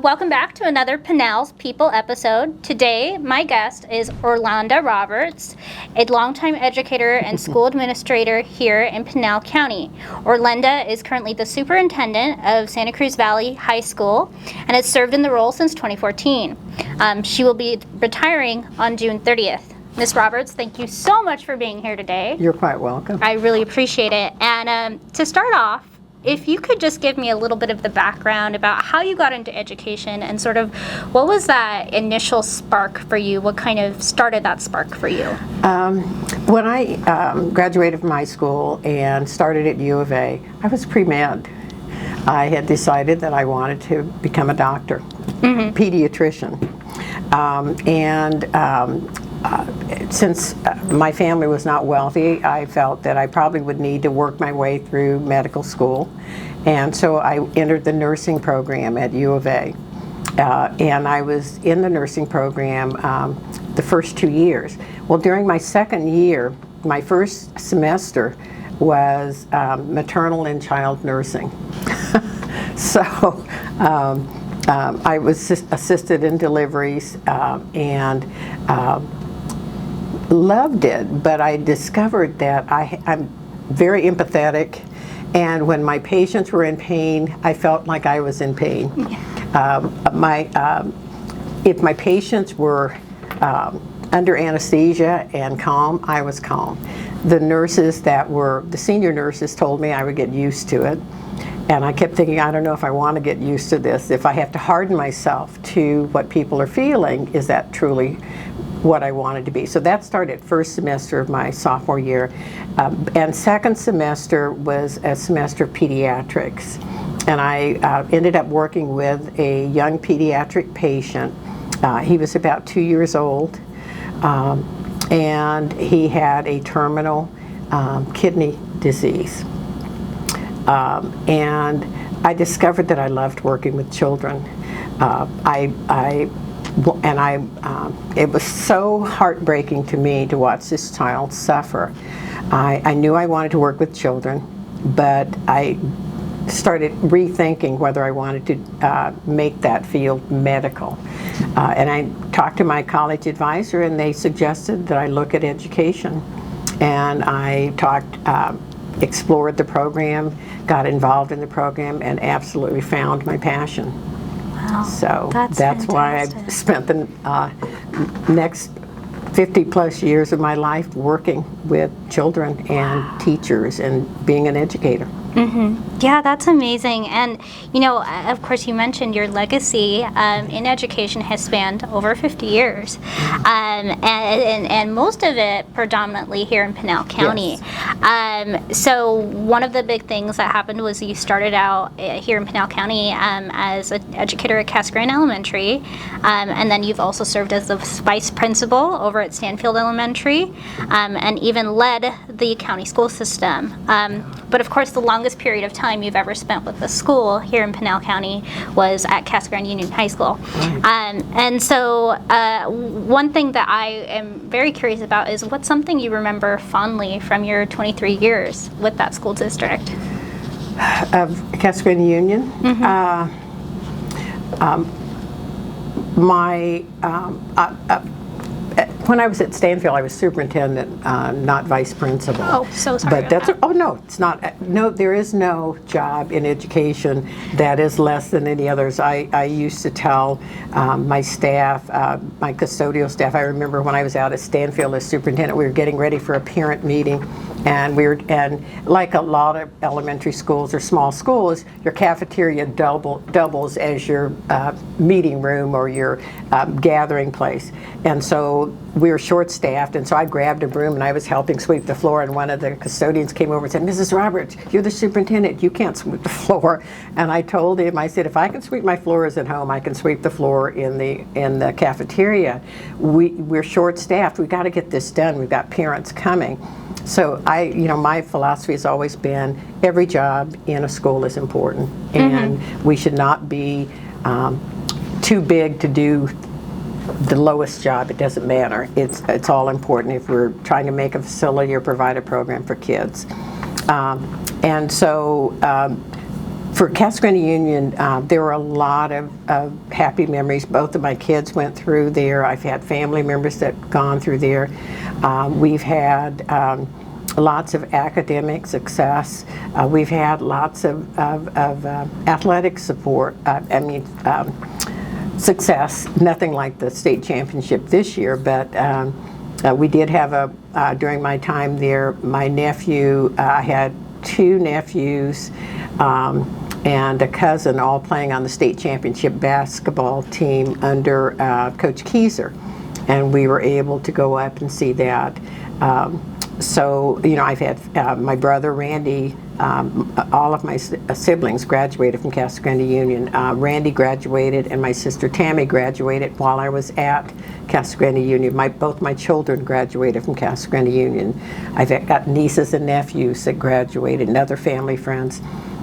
Welcome back to another Pinals People episode. Today, my guest is Orlenda Roberts, a longtime educator and school administrator here in Pinal County. Orlenda is currently the superintendent of Santa Cruz Valley High School and has served in the role since 2014. She will be retiring on June 30th. Ms. Roberts, thank you so much for being here today. You're quite welcome. I really appreciate it. And to start off, if you could just give me a little bit of the background about how you got into education and sort of what was that initial spark for you? What kind of started that spark for you? When I graduated from high school and started at U of A, I was pre-med. I had decided that I wanted to become a doctor, pediatrician. Since my family was not wealthy, I felt that I probably would need to work my way through medical school. And so I entered the nursing program at U of A. And I was in the nursing program the first 2 years. Well, during my second year, my first semester was maternal and child nursing. So I was assisted in deliveries and loved it, but I discovered that I'm very empathetic, and when my patients were in pain, I felt like I was in pain. If my patients were under anesthesia and calm, I was calm. The senior nurses told me I would get used to it, and I kept thinking, I don't know if I want to get used to this. If I have to harden myself to what people are feeling, is that truly what I wanted to be? So that started first semester of my sophomore year, and second semester was a semester of pediatrics, and I ended up working with a young pediatric patient. He was about 2 years old, and he had a terminal kidney disease, and I discovered that I loved working with children. It was so heartbreaking to me to watch this child suffer. I knew I wanted to work with children, but I started rethinking whether I wanted to make that field medical. And I talked to my college advisor, and they suggested that I look at education. And I explored the program, got involved in the program, and absolutely found my passion. Wow, so that's why I've spent the next 50 plus years of my life working with children and teachers and being an educator. Yeah, that's amazing. And, you know, of course, you mentioned your legacy in education has spanned over 50 years, and most of it predominantly here in Pinal County. Yes. So one of the big things that happened was you started out here in Pinal County as an educator at Casa Grande Elementary, and then you've also served as the vice principal over at Stanfield Elementary, and even led the county school system. But of course, the longest period of time you've ever spent with the school here in Pinal County was at Casa Grande Union High School. Right. And so one thing that I am very curious about is what's something you remember fondly from your 23 years with that school district? Of Casa Grande Union? When I was at Stanfield, I was superintendent, not vice principal. Oh, so sorry. But that's no, it's not. No, there is no job in education that is less than any others. I used to tell my staff, my custodial staff. I remember when I was out at Stanfield as superintendent, we were getting ready for a parent meeting, and like a lot of elementary schools or small schools, your cafeteria doubles as your meeting room or your gathering place, and so we were short-staffed, and so I grabbed a broom and I was helping sweep the floor, and one of the custodians came over and said, "Mrs. Roberts, you're the superintendent, you can't sweep the floor." And I told him, I said, if I can sweep my floors at home, I can sweep the floor in the cafeteria. We're short-staffed, we got to get this done, we've got parents coming. So my philosophy has always been every job in a school is important, and we should not be too big to do the lowest job. It doesn't matter. It's all important if we're trying to make a facility or provide a program for kids. And so For Casa Grande Union, there were a lot of happy memories. Both of my kids went through there. I've had family members that have gone through there. We've had lots of academic success. We've had lots of athletic support. Success. Nothing like the state championship this year, but we did have during my time there, my nephew, I had 2 nephews and a cousin all playing on the state championship basketball team under Coach Keyser. And we were able to go up and see that. So, I've had my brother Randy, all of my siblings graduated from Casa Grande Union. Randy graduated and my sister Tammy graduated while I was at Casa Grande Union. Both my children graduated from Casa Grande Union. I've got nieces and nephews that graduated and other family friends.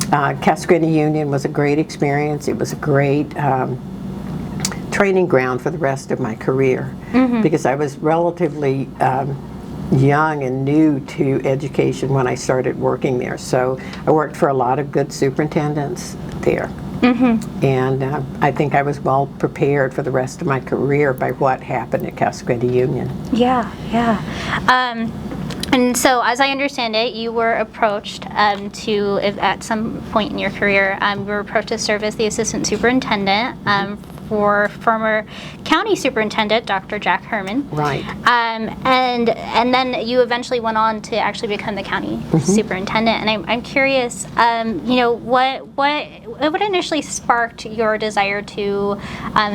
Casa Grande Union was a great experience. It was a great training ground for the rest of my career because I was relatively young and new to education when I started working there. So I worked for a lot of good superintendents there. And I think I was well prepared for the rest of my career by what happened at Casa Grande Union. Yeah. And so, as I understand it, you were approached at some point in your career, you were approached to serve as the assistant superintendent for former County Superintendent Dr. Jack Herman. Right. And then you eventually went on to actually become the County Superintendent. And I'm curious, what initially sparked your desire to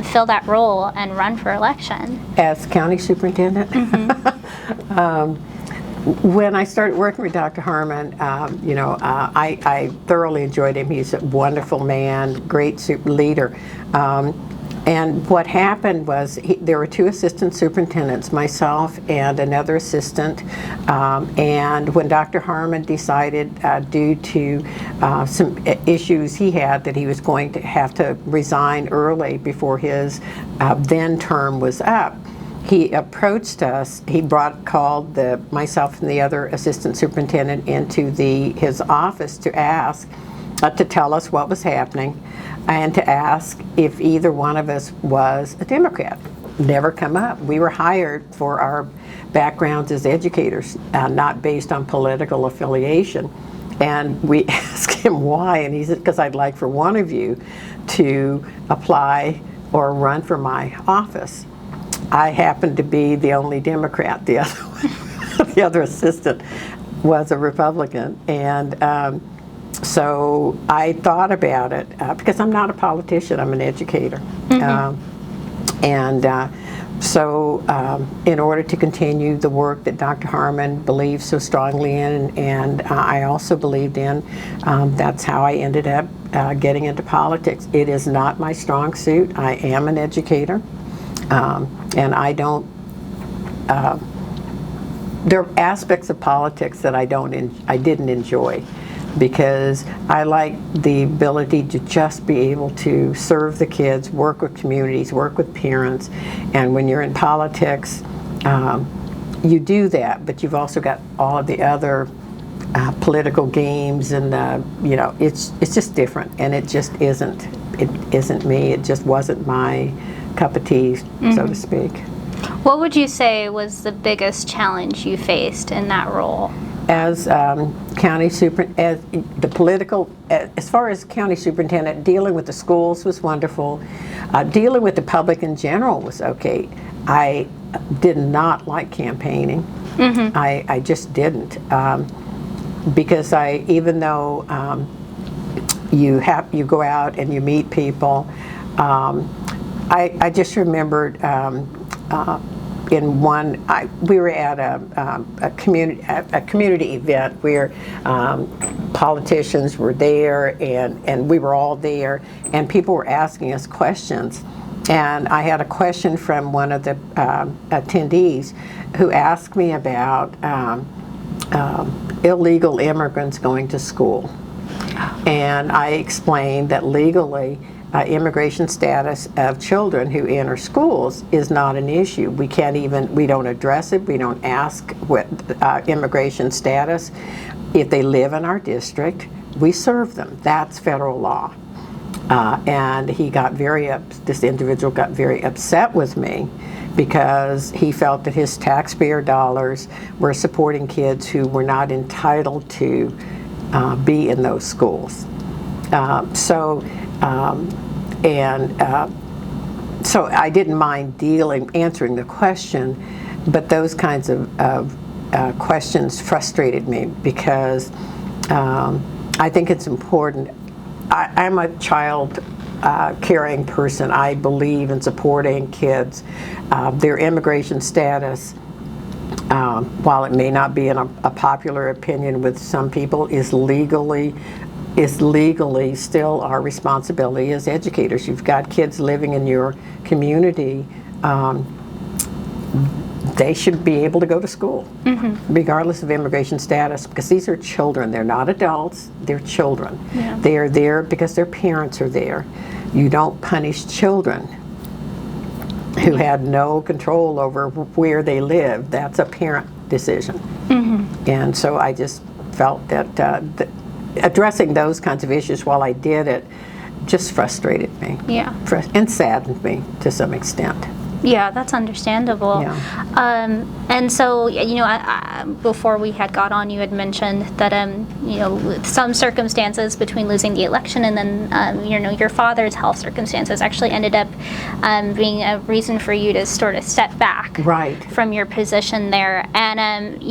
fill that role and run for election? As County Superintendent? When I started working with Dr. Harmon, I thoroughly enjoyed him. He's a wonderful man, great leader. And what happened was there were 2 assistant superintendents, myself and another assistant. And when Dr. Harmon decided, due to some issues he had, that he was going to have to resign early before his then term was up, he approached us. He called myself and the other assistant superintendent into his office to ask, to tell us what was happening, and to ask if either one of us was a Democrat. Never come up. We were hired for our backgrounds as educators, not based on political affiliation. And we asked him why, and he said, because I'd like for one of you to apply or run for my office. I happened to be the only Democrat. The other assistant was a Republican, and so I thought about it because I'm not a politician. I'm an educator, so in order to continue the work that Dr. Harmon believes so strongly in, and I also believed in, that's how I ended up getting into politics. It is not my strong suit. I am an educator. And I don't, there are aspects of politics that I didn't enjoy, because I like the ability to just be able to serve the kids, work with communities, work with parents. And when you're in politics, you do that, but you've also got all of the other political games, and it's just different, and it just isn't. It isn't me. It just wasn't my cup of tea, so to speak. What would you say was the biggest challenge you faced in that role? As county as far as county superintendent, dealing with the schools was wonderful. Dealing with the public in general was okay. I did not like campaigning. I just didn't, because even though you go out and you meet people. I just remembered in one, we were at a community event where politicians were there, and we were all there, and people were asking us questions. And I had a question from one of the attendees who asked me about illegal immigrants going to school. And I explained that legally, immigration status of children who enter schools is not an issue. We don't address it. We don't ask what immigration status. If they live in our district, we serve them. That's federal law. And he got this individual got very upset with me because he felt that his taxpayer dollars were supporting kids who were not entitled to be in those schools. So I didn't mind answering the question, but those kinds of questions frustrated me because I think it's important. I'm a child caring person. I believe in supporting kids. Their immigration status, while it may not be a popular opinion with some people, is legally still our responsibility as educators. You've got kids living in your community. They should be able to go to school, regardless of immigration status, because these are children. They're not adults, they're children. Yeah. They are there because their parents are there. You don't punish children who had no control over where they live. That's a parent decision. And so I just felt that addressing those kinds of issues while I did it just frustrated me. Yeah. And saddened me to some extent. Yeah, that's understandable. Yeah. And so, before we had got on, you had mentioned that, with some circumstances between losing the election and then, your father's health circumstances actually ended up being a reason for you to sort of step back from your position there. And,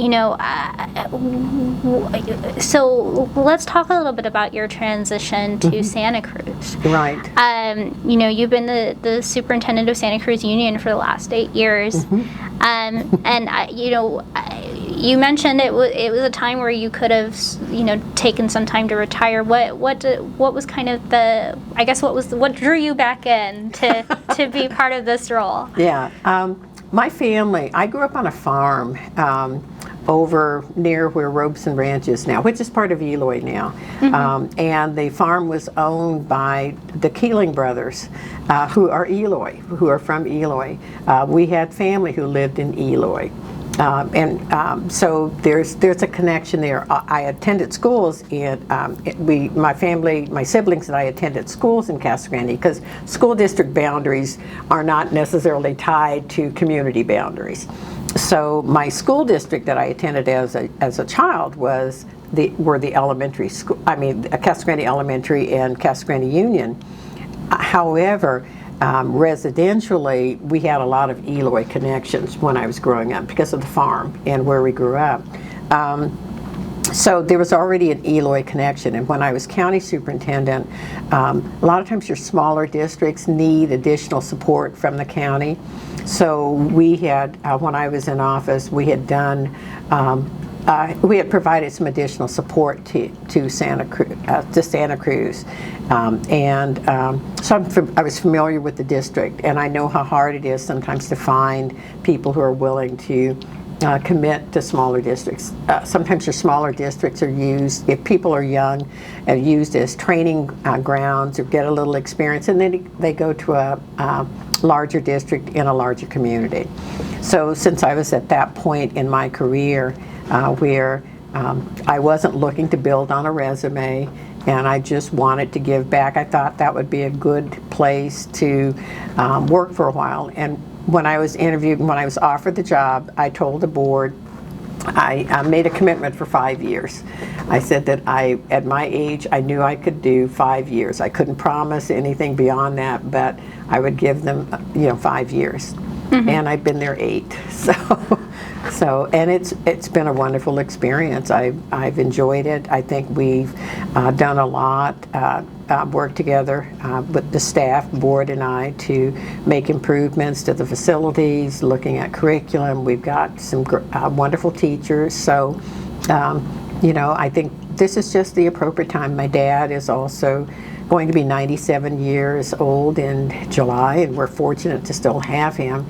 so let's talk a little bit about your transition to Santa Cruz. Right. You've been the superintendent of Santa Cruz Union for the last 8 years, and you mentioned it was a time where you could have taken some time to retire. What was kind of what drew you back in to be part of this role? Yeah, my family. I grew up on a farm over near where Robeson Ranch is now, which is part of Eloy now. And the farm was owned by the Keeling brothers, who are from Eloy. We had family who lived in Eloy. So there's a connection there. I attended schools my siblings and I attended schools in Casa Grande because school district boundaries are not necessarily tied to community boundaries. So my school district that I attended as a child were the elementary school. Casa Grande Elementary and Casa Grande Union. However, residentially, we had a lot of Eloy connections when I was growing up because of the farm and where we grew up. So there was already an Eloy connection, and when I was county superintendent, a lot of times your smaller districts need additional support from the county. So we had, when I was in office, we had provided some additional support to Santa Cruz, so I was familiar with the district, and I know how hard it is sometimes to find people who are willing to commit to smaller districts. Sometimes your smaller districts are used, if people are young, used as training grounds or get a little experience, and then they go to a larger district in a larger community. So since I was at that point in my career where I wasn't looking to build on a resume and I just wanted to give back, I thought that would be a good place to work for a while. And when I was interviewed and when I was offered the job, I told the board, I made a commitment for 5 years. I said that at my age, I knew I could do 5 years. I couldn't promise anything beyond that, but I would give them, 5 years. And I've been there 8. So, and it's been a wonderful experience. I've enjoyed it. I think we've done a lot, worked together with the staff, board, and I to make improvements to the facilities, looking at curriculum. We've got some wonderful teachers. So, I think this is just the appropriate time. My dad is also going to be 97 years old in July, and we're fortunate to still have him.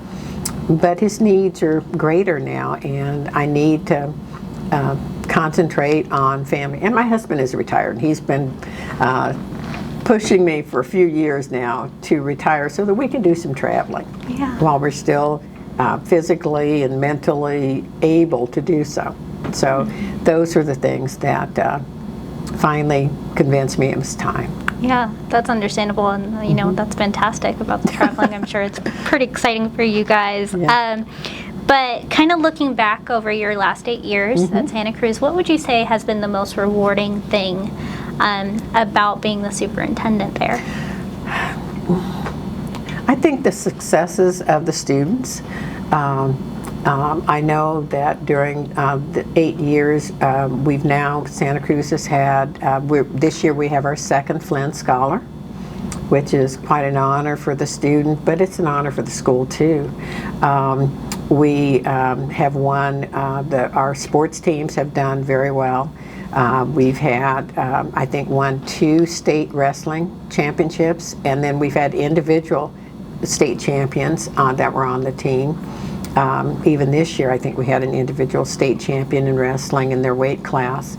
But his needs are greater now, and I need to concentrate on family. And my husband is retired, and he's been pushing me for a few years now to retire so that we can do some traveling while we're still physically and mentally able to do so. So those are the things that finally convinced me it was time. Yeah, that's understandable, and you know that's fantastic about the traveling. I'm sure it's pretty exciting for you guys. Yeah. But kind of looking back over your last 8 years at Santa Cruz, what would you say has been the most rewarding thing about being the superintendent there? I think the successes of the students. I know that during the 8 years, Santa Cruz has had, this year we have our second Flynn Scholar, which is quite an honor for the student, but it's an honor for the school too. We have won, our sports teams have done very well. We've had, I think, won 2 state wrestling championships, and then we've had individual state champions that were on the team. Even this year, I think we had an individual state champion in wrestling in their weight class.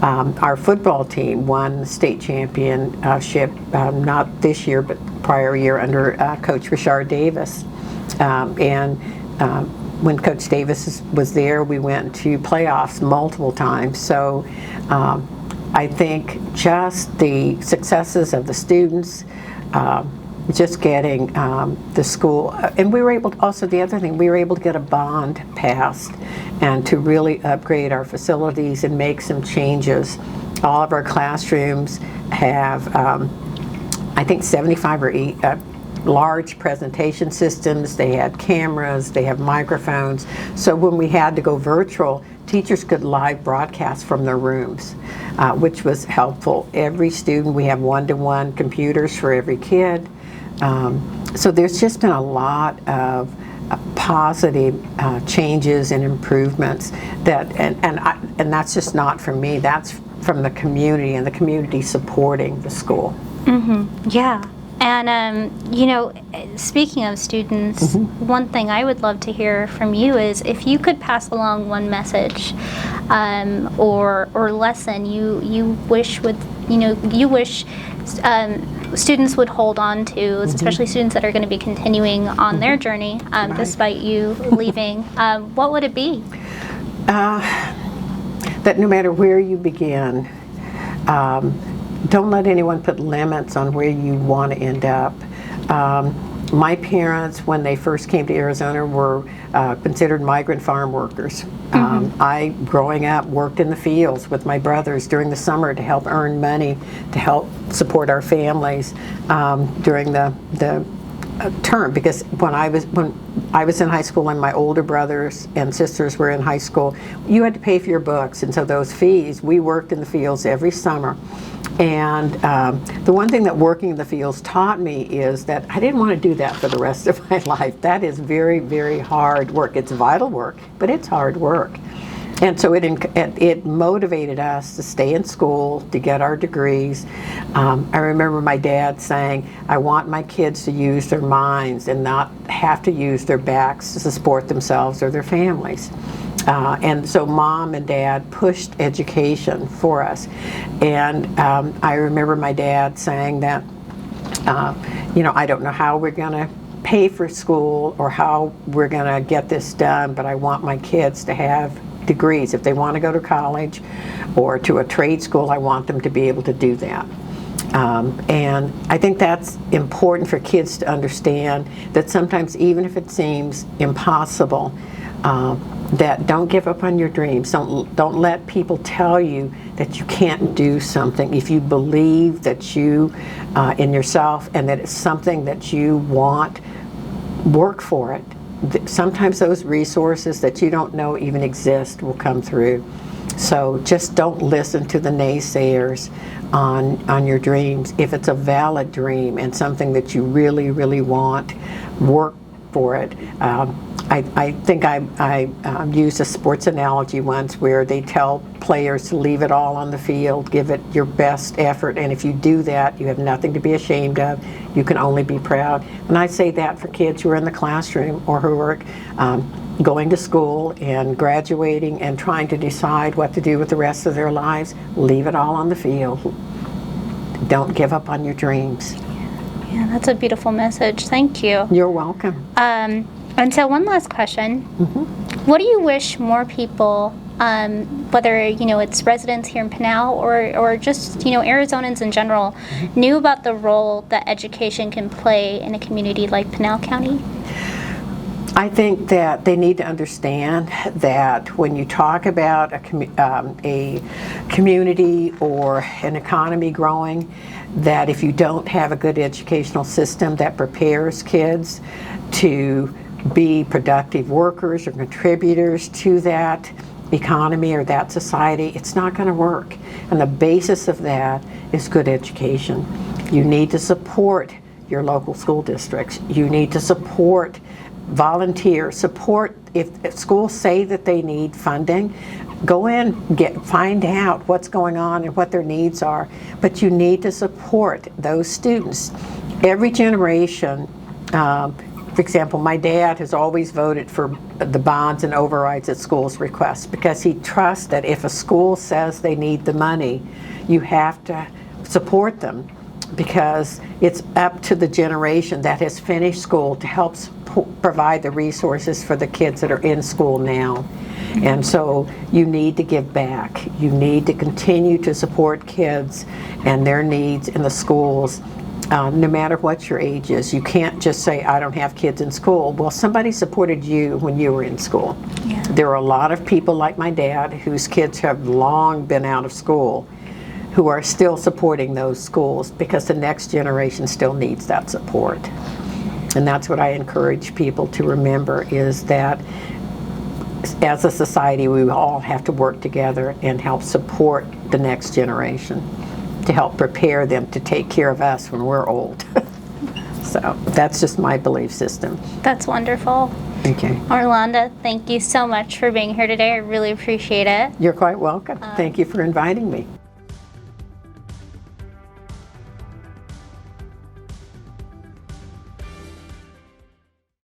Our football team won the state championship, not this year, but prior year under Coach Richard Davis. When Coach Davis was there, we went to playoffs multiple times. So I think just the successes of the students, just getting the school, and we were able to, also the other thing, we were able to get a bond passed and to really upgrade our facilities and make some changes. All of our classrooms have, I think 75 or 8 large presentation systems. They had cameras, they have microphones. So when we had to go virtual, teachers could live broadcast from their rooms, which was helpful. Every student, we have one-to-one computers for every kid. So there's just been a lot of positive changes and improvements that, and that's just not from me, that's from the community and the community supporting the school. Yeah. And, you know, speaking of students, one thing I would love to hear from you is if you could pass along one message or lesson you wish students would hold on to, especially students that are going to be continuing on their journey despite you leaving, what would it be? That no matter where you begin, don't let anyone put limits on where you want to end up. My parents, when they first came to Arizona, were considered migrant farm workers. I, growing up, worked in the fields with my brothers during the summer to help earn money to help support our families during the term, because when I was in high school and my older brothers and sisters were in high school, you had to pay for your books, and so those fees, we worked in the fields every summer. And the one thing that working in the fields taught me is that I didn't want to do that for the rest of my life. That is very, very hard work. It's vital work, but it's hard work. And so it motivated us to stay in school, to get our degrees. I remember my dad saying, I want my kids to use their minds and not have to use their backs to support themselves or their families. And so Mom and Dad pushed education for us. And I remember my dad saying that, you know, I don't know how we're going to pay for school or how we're going to get this done, but I want my kids to have degrees. If they want to go to college or to a trade school, I want them to be able to do that. And I think that's important for kids to understand that sometimes, even if it seems impossible, that don't give up on your dreams. Don't let people tell you that you can't do something. If you believe that you in yourself and that it's something that you want, work for it. Sometimes those resources that you don't know even exist will come through. So just don't listen to the naysayers on your dreams. If it's a valid dream and something that you really, really want, work for it. I think I used a sports analogy once where they tell players to leave it all on the field, give it your best effort, and if you do that, you have nothing to be ashamed of. You can only be proud. And I say that for kids who are in the classroom or who are going to school and graduating and trying to decide what to do with the rest of their lives. Leave it all on the field. Don't give up on your dreams. Yeah, that's a beautiful message. Thank you. You're welcome. And so one last question. What do you wish more people whether it's residents here in Pinal or just Arizonans in general, knew about the role that education can play in a community like Pinal County? I think that they need to understand that when you talk about a community or an economy growing, that if you don't have a good educational system that prepares kids to be productive workers or contributors to that economy or that society, it's not going to work. And the basis of that is good education. You need to support your local school districts. You need to support volunteer support. If schools say that they need funding, go in, find out what's going on and what their needs are, but you need to support those students. Every generation, for example, my dad has always voted for the bonds and overrides at schools' requests because he trusts that if a school says they need the money, you have to support them, because it's up to the generation that has finished school to help provide the resources for the kids that are in school now. And so you need to give back. You need to continue to support kids and their needs in the schools, no matter what your age is. You can't just say, I don't have kids in school. Well, somebody supported you when you were in school. Yeah. There are a lot of people like my dad whose kids have long been out of school, who are still supporting those schools because the next generation still needs that support. And that's what I encourage people to remember, is that as a society we all have to work together and help support the next generation to help prepare them to take care of us when we're old. So that's just my belief system. That's wonderful. Okay. Orlenda, thank you so much for being here today. I really appreciate it. You're quite welcome. Thank you for inviting me.